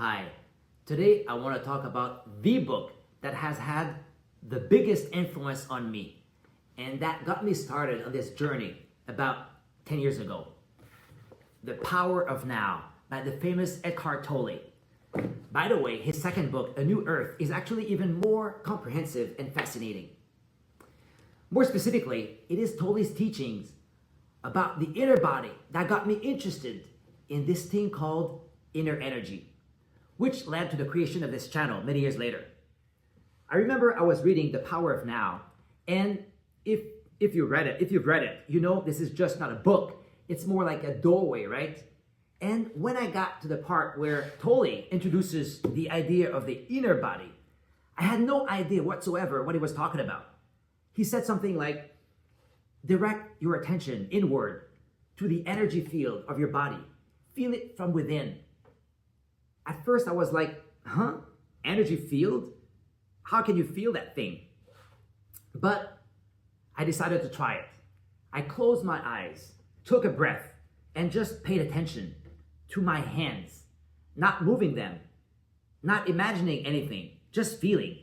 Hi, today I want to talk about the book that has had the biggest influence on me and that got me started on this journey about 10 years ago. The Power of Now by the famous Eckhart Tolle. By the way, his second book, A New Earth, is actually even more comprehensive and fascinating. More specifically, it is Tolle's teachings about the inner body that got me interested in this thing called inner energy, which led to the creation of this channel many years later. I remember I was reading The Power of Now, and if you've read it, you know this is just not a book. It's more like a doorway, right? And when I got to the part where Tolle introduces the idea of the inner body, I had no idea whatsoever what he was talking about. He said something like, direct your attention inward to the energy field of your body. Feel it from within. At first I was like, energy field? How can you feel that thing? But I decided to try it. I closed my eyes, took a breath, and just paid attention to my hands, not moving them, not imagining anything, just feeling.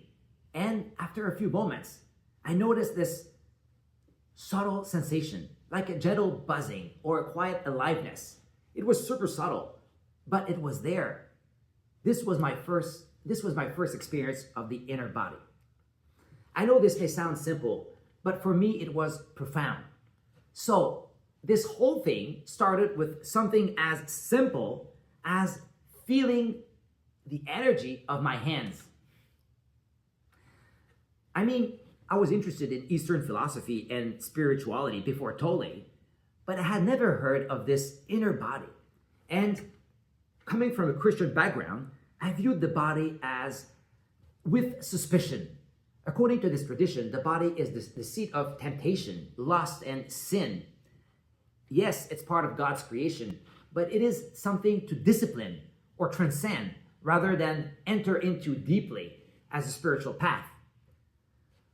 And after a few moments, I noticed this subtle sensation, like a gentle buzzing or a quiet aliveness. It was super subtle, but it was there. This was my first experience of the inner body. I know this may sound simple, but for me it was profound. So this whole thing started with something as simple as feeling the energy of my hands. I mean, I was interested in Eastern philosophy and spirituality before Tolle, but I had never heard of this inner body. And coming from a Christian background, I viewed the body as with suspicion. According to this tradition, the body is the seat of temptation, lust, and sin. Yes, it's part of God's creation, but it is something to discipline or transcend rather than enter into deeply as a spiritual path.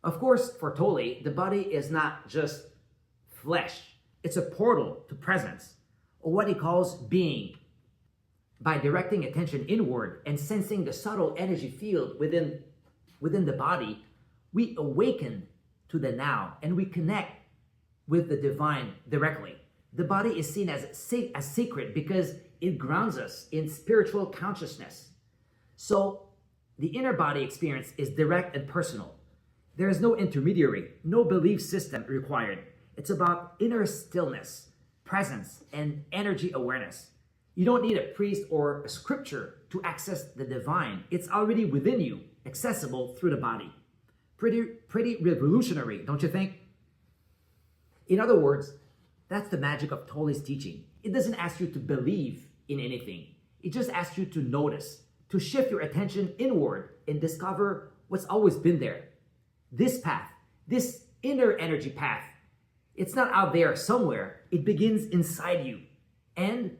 Of course, for Tolle, the body is not just flesh. It's a portal to presence, or what he calls being. By directing attention inward and sensing the subtle energy field within the body, we awaken to the now and we connect with the divine directly. The body is seen as sacred because it grounds us in spiritual consciousness. So the inner body experience is direct and personal. There is no intermediary, no belief system required. It's about inner stillness, presence, and energy awareness. You don't need a priest or a scripture to access the divine. It's already within you, accessible through the body. Pretty revolutionary, don't you think? In other words, that's the magic of Tolle's teaching. It doesn't ask you to believe in anything. It just asks you to notice, to shift your attention inward and discover what's always been there. This path, this inner energy path, it's not out there somewhere. It begins inside you. And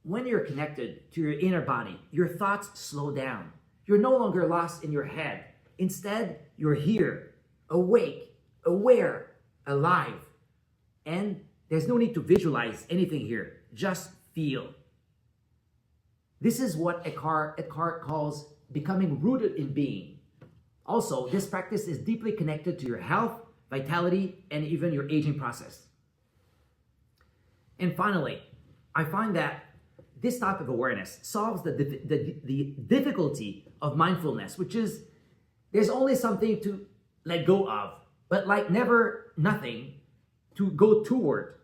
when you're connected to your inner body, your thoughts slow down. You're no longer lost in your head. Instead, you're here, awake, aware, alive. And there's no need to visualize anything here. Just feel. This is what Eckhart calls becoming rooted in being. Also, this practice is deeply connected to your health, vitality, and even your aging process. And finally, I find that this type of awareness solves the difficulty of mindfulness, which is there's only something to let go of, but like never nothing to go toward.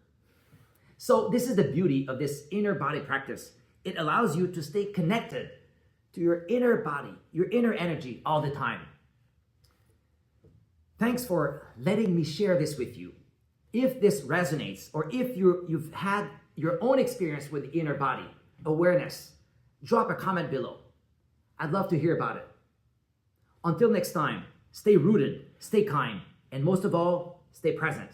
So this is the beauty of this inner body practice. It allows you to stay connected to your inner body, your inner energy all the time. Thanks for letting me share this with you. If this resonates, or if you've had your own experience with the inner body, awareness, drop a comment below. I'd love to hear about it. Until next time, stay rooted, stay kind, and most of all, stay present.